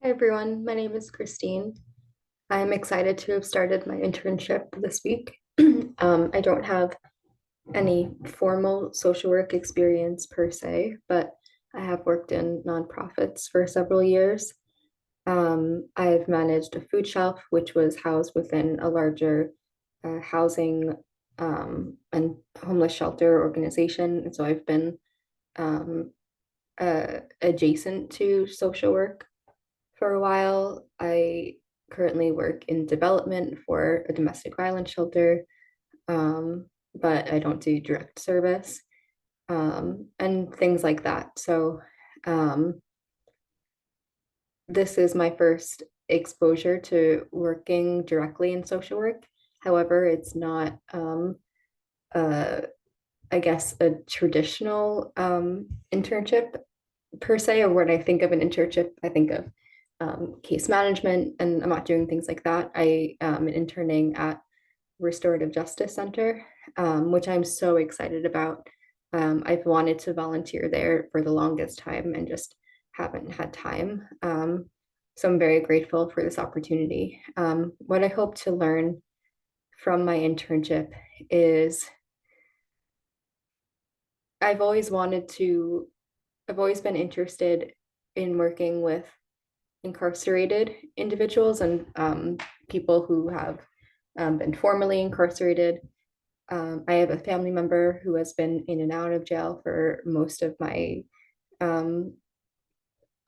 Hi everyone, my name is Christine. I'm excited to have started my internship this week. I don't have any formal social work experience per se, but I have worked in nonprofits for several years. I've managed a food shelf, which was housed within a larger housing and homeless shelter organization. And so I've been um, adjacent to social work for a while. I currently work in development for a domestic violence shelter, but I don't do direct service and things like that. So um, this is my first exposure to working directly in social work. However, it's not, uh, I guess, a traditional internship per se, or when I think of an internship, I think of case management, and I'm not doing things like that. I am interning at Restorative Justice Center, which I'm so excited about. I've wanted to volunteer there for the longest time and just haven't had time. So I'm very grateful for this opportunity. What I hope to learn from my internship is I've always wanted to, I've always been interested in working with incarcerated individuals and people who have been formerly incarcerated. I have a family member who has been in and out of jail for most of my um,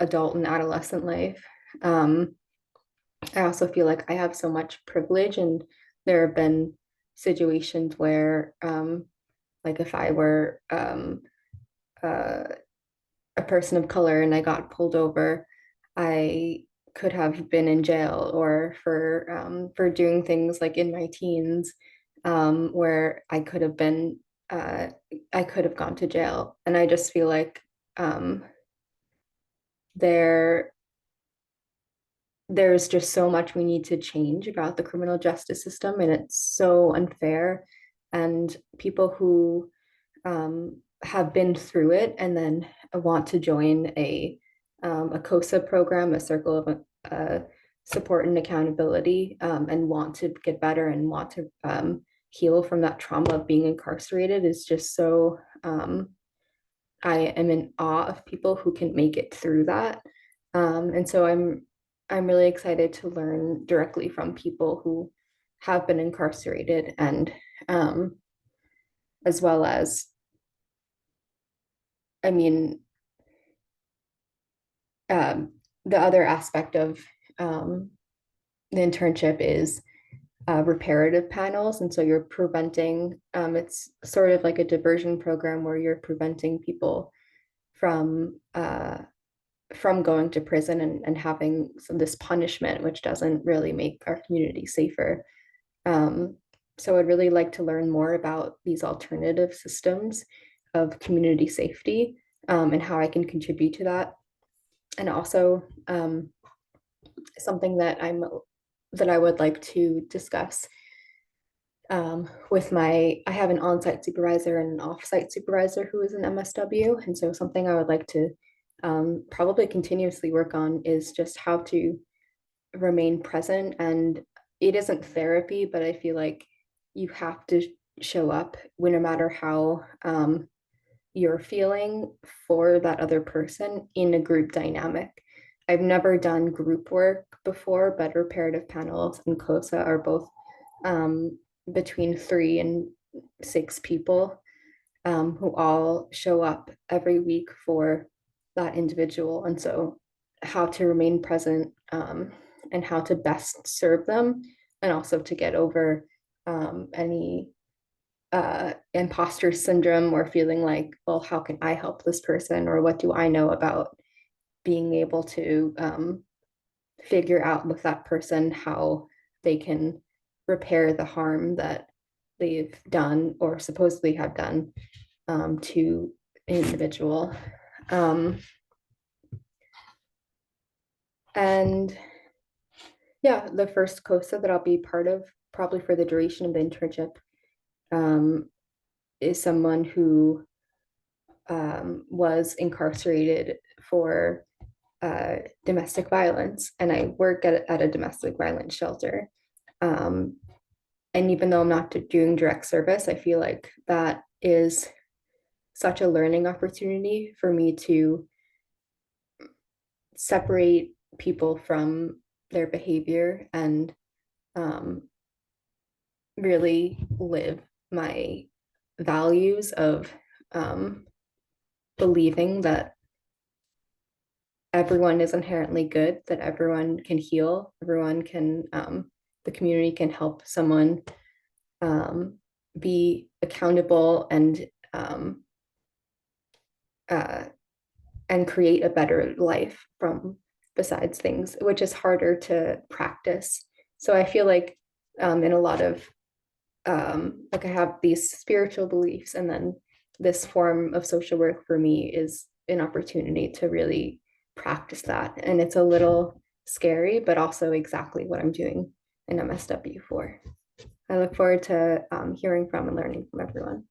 adult and adolescent life. Um, I also feel like I have so much privilege, and there have been situations where, like, if I were uh, a person of color and I got pulled over, I could have been in jail, or for doing things like in my teens, where uh, I could have gone to jail. And I just feel like um, there there's just so much we need to change about the criminal justice system, and it's so unfair. And people who have been through it and then want to join a COSA program, a circle of support and accountability, and want to get better and want to heal from that trauma of being incarcerated is just so. I am in awe of people who can make it through that, and so I'm really excited to learn directly from people who have been incarcerated, and um, as well as, I mean, um, the other aspect of um, the internship is reparative panels. And so you're preventing, it's sort of like a diversion program where you're preventing people from going to prison and having this punishment, which doesn't really make our community safer. Um, so I'd really like to learn more about these alternative systems of community safety, and how I can contribute to that. And also, something that I would like to discuss with I have an on-site supervisor and an off-site supervisor who is an MSW. And so something I would like to probably continuously work on is just how to remain present. And it isn't therapy, but I feel like you have to show up when, no matter how you're feeling, for that other person in a group dynamic. I've never done group work before, but reparative panels and COSA are both um, between 3 and 6 people, who all show up every week for that individual. And so, how to remain present, and how to best serve them, and also to get over any imposter syndrome, or feeling like, well, how can I help this person? Or what do I know about being able to figure out with that person how they can repair the harm that they've done or supposedly have done to an individual. Um, and yeah, the first COSA that I'll be part of, probably for the duration of the internship, um, is someone who was incarcerated for domestic violence, and I work at a domestic violence shelter. Um, and even though I'm not doing direct service, I feel like that is such a learning opportunity for me to separate people from their behavior and um, really live my values of um, believing that everyone is inherently good, that everyone can heal, everyone can, the community can help someone um, be accountable um, uh, and create a better life from besides things, which is harder to practice. So I feel like in a lot of like I have these spiritual beliefs, and then this form of social work for me is an opportunity to really practice that. And it's a little scary, but also exactly what I'm doing in MSW for. I look forward to hearing from and learning from everyone.